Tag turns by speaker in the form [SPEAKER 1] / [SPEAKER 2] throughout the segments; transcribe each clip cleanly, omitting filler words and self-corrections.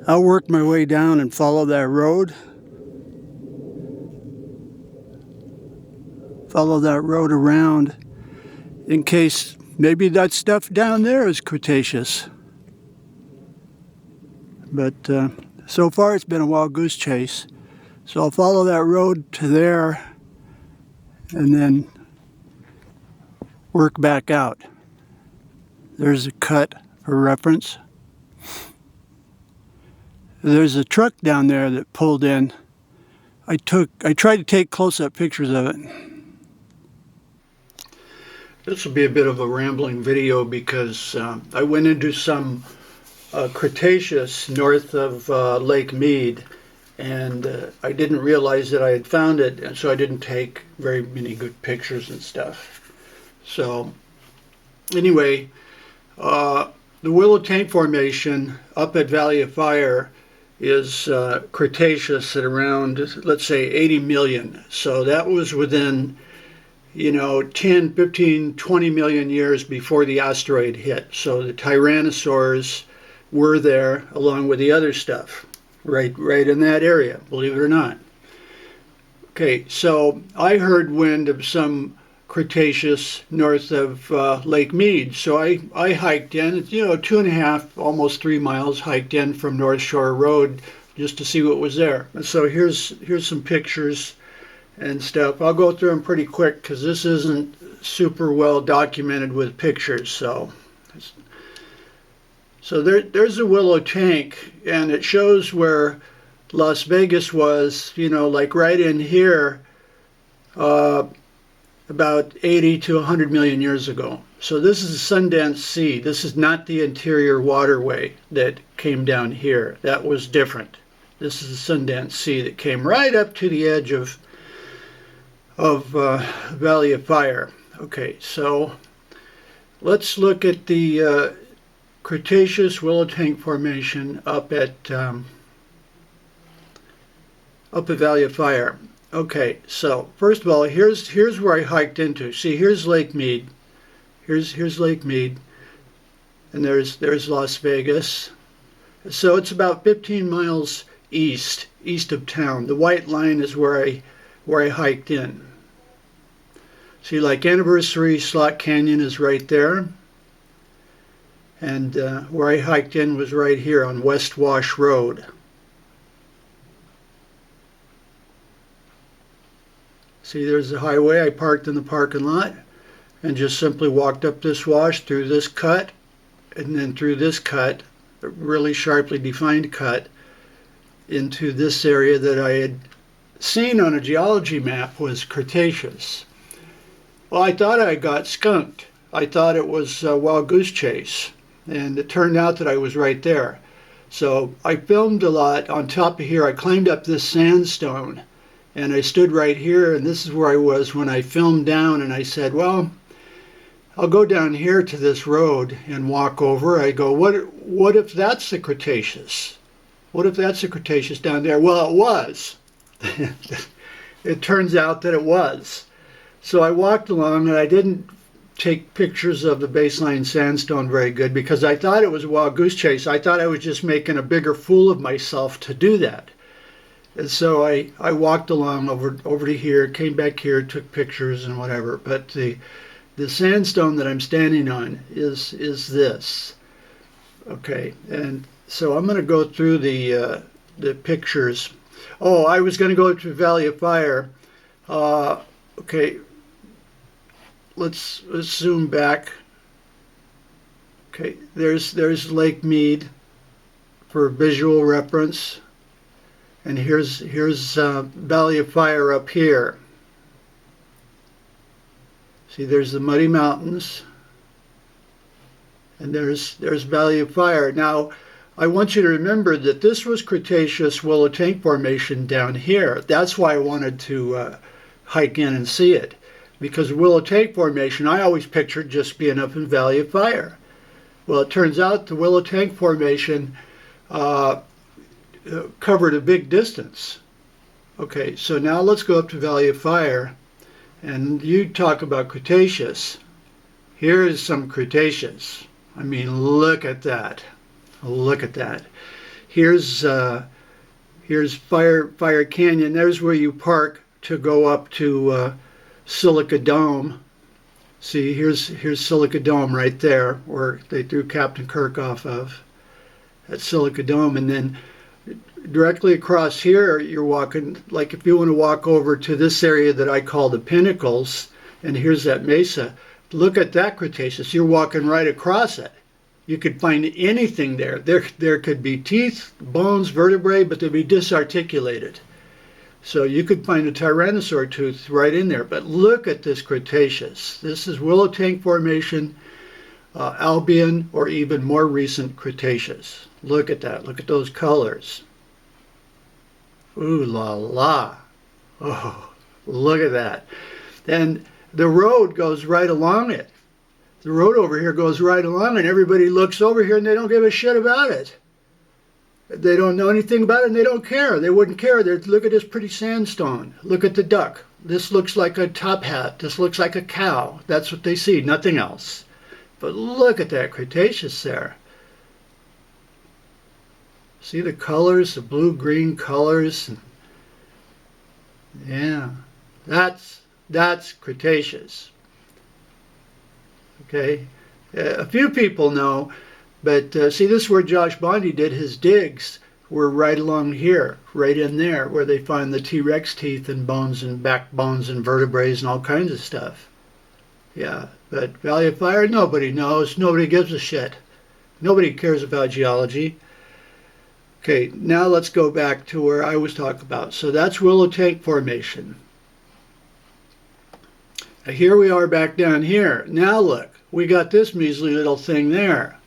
[SPEAKER 1] I worked my way down and followed that road. Follow that road around in case maybe that stuff down there is Cretaceous. But so far it's been a wild goose chase. So I'll follow that road to there and then work back out. There's a cut for reference. There's a truck down there that pulled in. I tried to take close-up pictures of it. This will be a bit of a rambling video because I went into some Cretaceous north of Lake Mead, and I didn't realize that I had found it, and so I didn't take very many good pictures and stuff. So anyway, the Willow Tank Formation up at Valley of Fire is Cretaceous at around, let's say, 80 million. So that was within, 10, 15, 20 million years before the asteroid hit. So the tyrannosaurs were there along with the other stuff, right in that area, believe it or not. Okay, so I heard wind of some Cretaceous north of Lake Mead. So I hiked in, 2.5, almost 3 miles, hiked in from North Shore Road just to see what was there. And so here's some pictures and stuff. I'll go through them pretty quick because this isn't super well documented with pictures. So there's a Willow tank, and it shows where Las Vegas was, like right in here, about 80 to 100 million years ago. So this is the Sundance Sea. This is not the interior waterway that came down here. That was different. This is the Sundance Sea that came right up to the edge of Valley of Fire. Okay, so let's look at the Cretaceous Willow Tank Formation up at Valley of Fire. Okay, so first of all, here's where I hiked into. See, here's Lake Mead. Here's Lake Mead, and there's Las Vegas. So it's about 15 miles east of town. The white line is where I hiked in. See, like Anniversary Slot Canyon is right there, and where I hiked in was right here on West Wash Road. See, there's the highway. I parked in the parking lot and just simply walked up this wash through this cut and then through this cut, a really sharply defined cut, into this area that I had seen on a geology map was Cretaceous. Well, I thought I got skunked. I thought it was a wild goose chase, and it turned out that I was right there. So I filmed a lot on top of here. I climbed up this sandstone, and I stood right here, and this is where I was when I filmed down, and I said, well, I'll go down here to this road and walk over. I go, what if that's the Cretaceous? What if that's the Cretaceous down there? Well, it was. It turns out that it was. So I walked along, and I didn't take pictures of the baseline sandstone very good because I thought it was a wild goose chase. I thought I was just making a bigger fool of myself to do that. And so I walked along over to here, came back here, took pictures and whatever. But the sandstone that I'm standing on is this. Okay, and so I'm going to go through the pictures. Oh, I was going to go to Valley of Fire. Okay, let's zoom back. Okay, there's Lake Mead for visual reference. And here's Valley of Fire up here. See, there's the Muddy Mountains, and there's Valley of Fire. Now, I want you to remember that this was Cretaceous Willow Tank Formation down here. That's why I wanted to hike in and see it, because Willow Tank Formation I always pictured just being up in Valley of Fire. Well, it turns out the Willow Tank Formation covered a big distance. Okay, so now let's go up to Valley of Fire, and you talk about Cretaceous. Here is some Cretaceous. I mean, look at that. Look at that. Here's Fire Canyon. There's where you park to go up to Silica Dome. See, here's Silica Dome right there, where they threw Captain Kirk off of, at Silica Dome. And then directly across here, you're walking, like if you want to walk over to this area that I call the Pinnacles, and here's that mesa. Look at that Cretaceous. You're walking right across it. You could find anything there. There could be teeth, bones, vertebrae, but they'd be disarticulated. So you could find a tyrannosaur tooth right in there. But look at this Cretaceous. This is Willow Tank Formation, Albian, or even more recent Cretaceous. Look at that. Look at those colors. Ooh la la. Oh, look at that. And the road goes right along it. The road over here goes right along, and everybody looks over here and they don't give a shit about it. They don't know anything about it and they don't care. They wouldn't care. Look at this pretty sandstone. Look at the duck. This looks like a top hat. This looks like a cow. That's what they see, nothing else. But look at that Cretaceous there. See the colors, the blue-green colors? Yeah, that's Cretaceous. Okay, a few people know, but see, this is where Josh Bondi did his digs. We're right along here, right in there, where they find the T-Rex teeth and bones and backbones and vertebrae and all kinds of stuff. Yeah, but Valley of Fire, nobody knows. Nobody gives a shit. Nobody cares about geology. Okay, now let's go back to where I was talking about. So that's Willow Tank Formation. Now here we are back down here. Now look, we got this measly little thing there.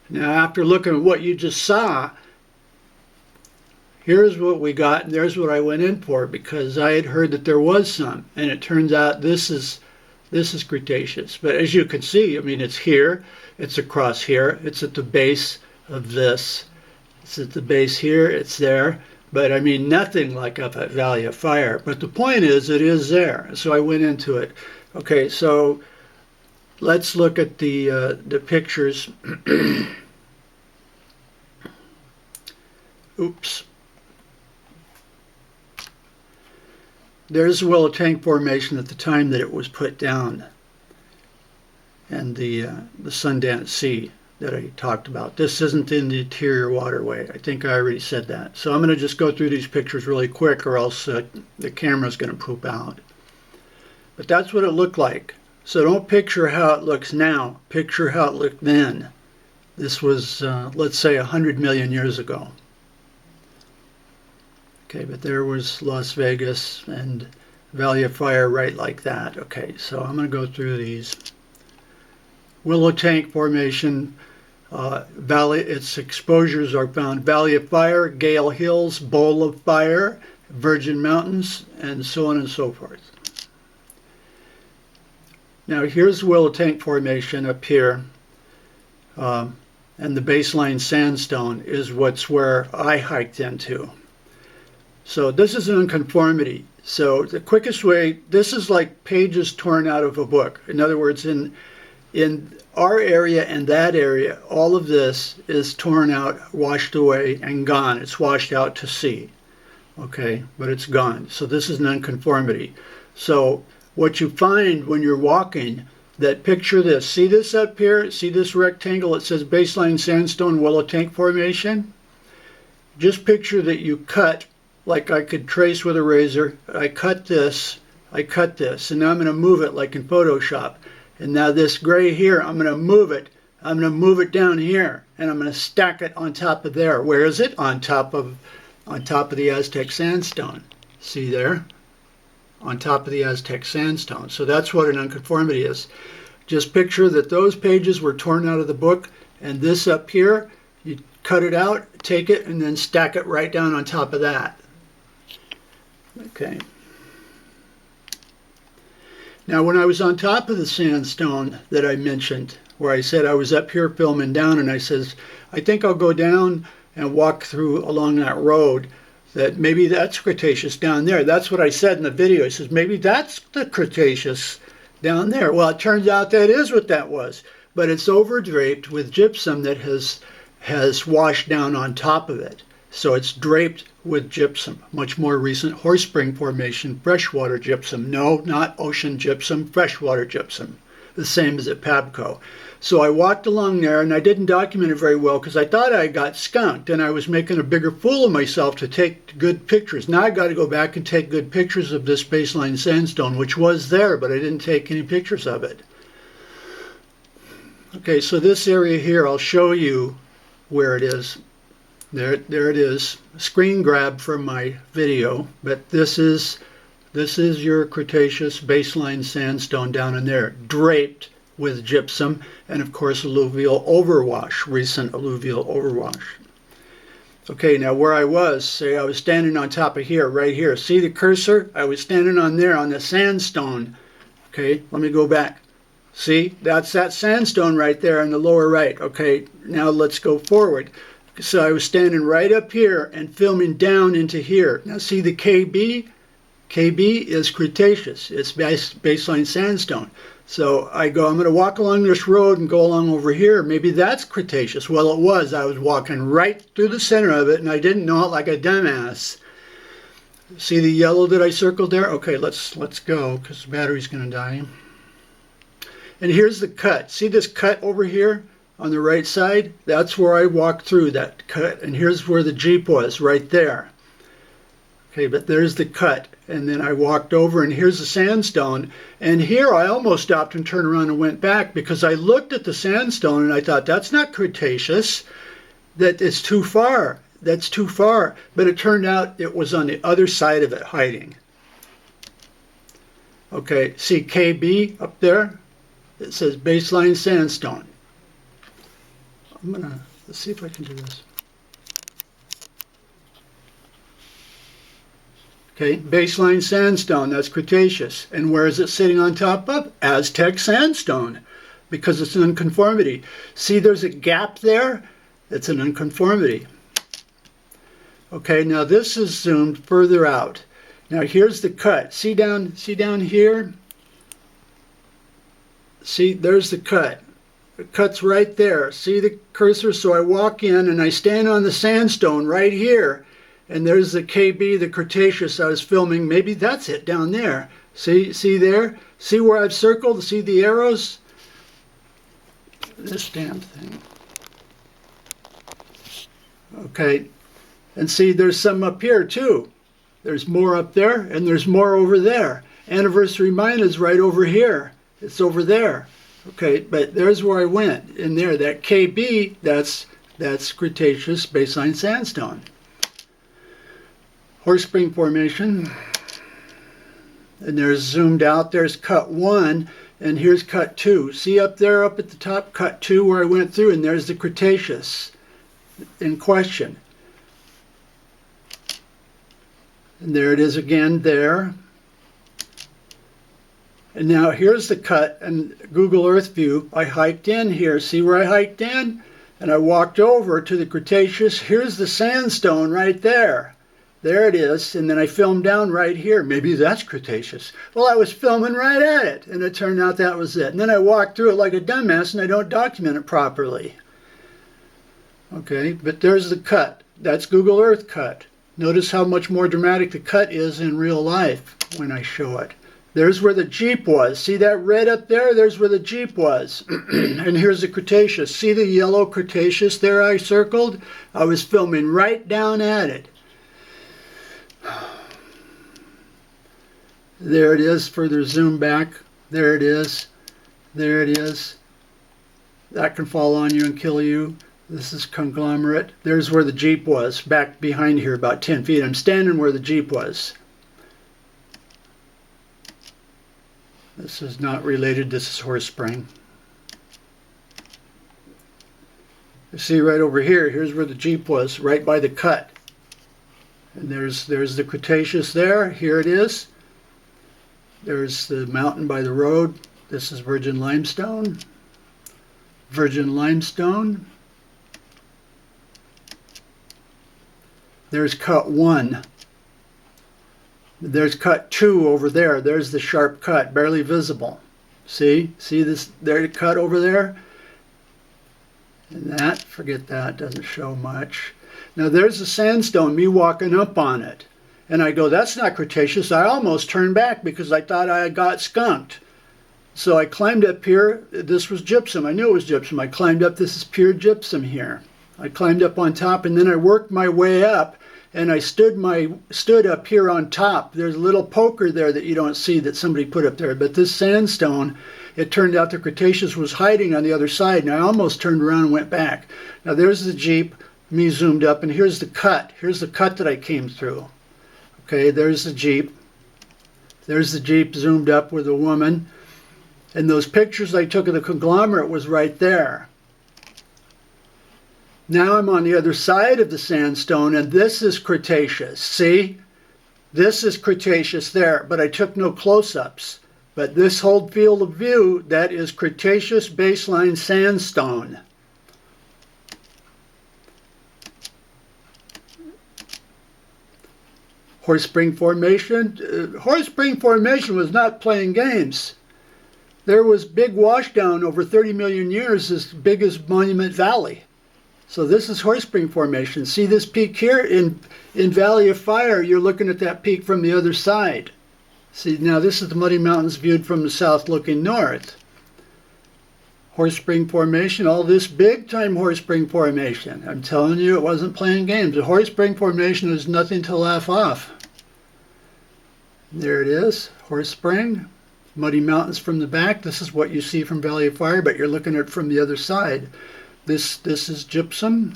[SPEAKER 1] Now after looking at what you just saw, here's what we got, and there's what I went in for, because I had heard that there was some, and it turns out this is Cretaceous. But as you can see, I mean, it's here, it's across here, it's at the base of this. It's at the base here, it's there, but I mean nothing like up at Valley of Fire. But the point is, it is there. So I went into it. Okay, so let's look at the pictures. Oops. There's the Willow Tank Formation at the time that it was put down, and the Sundance Sea that I talked about. This isn't in the interior waterway. I think I already said that. So I'm going to just go through these pictures really quick, or else the camera's going to poop out. But that's what it looked like. So don't picture how it looks now. Picture how it looked then. This was, let's say, 100 million years ago. Okay, but there was Las Vegas and Valley of Fire right like that. Okay, so I'm going to go through these. Willow Tank Formation, its exposures are found Valley of Fire, Gale Hills, Bowl of Fire, Virgin Mountains, and so on and so forth. Now here's Willow Tank Formation up here, and the baseline sandstone is where I hiked into. So this is an unconformity. So the quickest way, this is like pages torn out of a book. In other words, in our area and that area, all of this is torn out, washed away, and gone. It's washed out to sea. Okay, but it's gone. So this is an unconformity. So what you find when you're walking, that picture this. See this up here? See this rectangle? It says baseline sandstone Willow Tank Formation. Just picture that you cut, like I could trace with a razor. I cut this, and now I'm going to move it like in Photoshop. And now this gray here, I'm going to move it. I'm going to move it down here, and I'm going to stack it on top of there. Where is it? On top of the Aztec sandstone. See there? On top of the Aztec sandstone. So that's what an unconformity is. Just picture that those pages were torn out of the book, and this up here, you cut it out, take it, and then stack it right down on top of that. Okay. Now when I was on top of the sandstone that I mentioned, where I said I was up here filming down, and I says, I think I'll go down and walk through along that road, that maybe that's Cretaceous down there. That's what I said in the video. I says, maybe that's the Cretaceous down there. Well, it turns out that is what that was, but it's overdraped with gypsum that has has washed down on top of it. So it's draped with gypsum. Much more recent horse spring formation, freshwater gypsum. No, not ocean gypsum, freshwater gypsum. The same as at Pabco. So I walked along there, and I didn't document it very well because I thought I got skunked and I was making a bigger fool of myself to take good pictures. Now I got to go back and take good pictures of this baseline sandstone, which was there, but I didn't take any pictures of it. Okay, so this area here, I'll show you where it is. There it is. Screen grab from my video, but this is your Cretaceous baseline sandstone down in there, draped with gypsum and of course alluvial overwash, recent alluvial overwash. Okay, now where I was, say I was standing on top of here, right here. See the cursor? I was standing on there on the sandstone. Okay, let me go back. See, that's that sandstone right there in the lower right. Okay, now let's go forward. So I was standing right up here and filming down into here. Now see the KB? KB is Cretaceous. It's baseline sandstone. So I go, I'm going to walk along this road and go along over here. Maybe that's Cretaceous. Well, it was. I was walking right through the center of it, and I didn't know it like a dumbass. See the yellow that I circled there? Okay, let's go, because the battery's going to die. And here's the cut. See this cut over here on the right side? That's where I walked through that cut. And here's where the Jeep was, right there. Okay, but there's the cut. And then I walked over, and here's the sandstone. And here I almost stopped and turned around and went back because I looked at the sandstone and I thought, that's not Cretaceous. That is too far. That's too far. But it turned out it was on the other side of it, hiding. Okay, see KB up there? It says baseline sandstone. Let's see if I can do this. Okay, baseline sandstone, that's Cretaceous. And where is it sitting on top of? Aztec sandstone, because it's an unconformity. See there's a gap there? It's an unconformity. Okay, now this is zoomed further out. Now here's the cut. See down here? See, there's the cut. The cut's right there. See the cursor? So I walk in and I stand on the sandstone right here. And there's the KB, the Cretaceous I was filming. Maybe that's it down there. See there? See where I've circled? See the arrows? This damn thing. Okay. And see, there's some up here too. There's more up there and there's more over there. Anniversary mine is right over here. It's over there. Okay, but there's where I went. In there, that KB, that's Cretaceous baseline sandstone. Horse spring formation. And there's zoomed out, there's cut 1, and here's cut 2. See up there, up at the top, cut 2 where I went through, and there's the Cretaceous in question. And there it is again there. And now here's the cut and Google Earth view. I hiked in here. See where I hiked in? And I walked over to the Cretaceous. Here's the sandstone right there. There it is. And then I filmed down right here. Maybe that's Cretaceous. Well, I was filming right at it. And it turned out that was it. And then I walked through it like a dumbass and I don't document it properly. Okay, but there's the cut. That's Google Earth cut. Notice how much more dramatic the cut is in real life when I show it. There's where the Jeep was. See that red up there? There's where the Jeep was. And here's the Cretaceous. See the yellow Cretaceous there I circled? I was filming right down at it. There it is, further zoom back. There it is. There it is. That can fall on you and kill you. This is conglomerate. There's where the Jeep was, back behind here about 10 feet. I'm standing where the Jeep was. This is not related, this is horse spring. You see right over here, here's where the Jeep was, right by the cut. And there's the Cretaceous there, here it is. There's the mountain by the road. This is virgin limestone. Virgin limestone. There's cut 1. There's cut 2 over there. There's the sharp cut, barely visible. See this there cut over there? And that, forget that, doesn't show much. Now there's the sandstone, me walking up on it. And I go, that's not Cretaceous. I almost turned back because I thought I got skunked. So I climbed up here. This was gypsum. I knew it was gypsum. I climbed up. This is pure gypsum here. I climbed up on top, and then I worked my way up, and I stood up here on top. There's a little poker there that you don't see that somebody put up there. But this sandstone, it turned out the Cretaceous was hiding on the other side, and I almost turned around and went back. Now there's the Jeep, me zoomed up, and here's the cut. Here's the cut that I came through. Okay, there's the Jeep. There's the Jeep zoomed up with a woman. And those pictures I took of the conglomerate was right there. Now I'm on the other side of the sandstone, and this is Cretaceous. See? This is Cretaceous there, but I took no close-ups. But this whole field of view, that is Cretaceous baseline sandstone. Horse Spring Formation. Horse Spring Formation was not playing games. There was big washdown over 30 million years, as big as Monument Valley. So this is Horse Spring Formation. See this peak here in Valley of Fire? You're looking at that peak from the other side. See, now this is the Muddy Mountains viewed from the south looking north. Horse Spring Formation, all this big time Horse Spring Formation. I'm telling you, it wasn't playing games. The Horse Spring Formation is nothing to laugh off. There it is, Horse Spring. Muddy Mountains from the back. This is what you see from Valley of Fire, but you're looking at it from the other side. This is gypsum.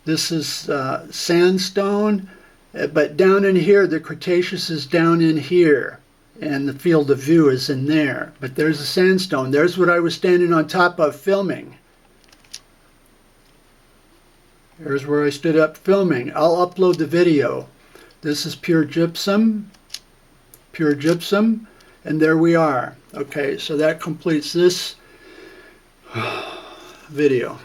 [SPEAKER 1] This is sandstone. But down in here, the Cretaceous is down in here, and the field of view is in there. But there's the sandstone. There's what I was standing on top of filming. There's where I stood up filming. I'll upload the video. This is pure gypsum. Pure gypsum, and there we are. Okay, so that completes this video.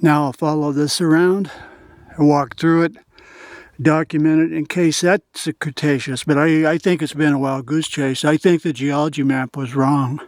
[SPEAKER 1] Now I'll follow this around, walk through it, document it in case that's a Cretaceous. But I think it's been a wild goose chase. I think the geology map was wrong.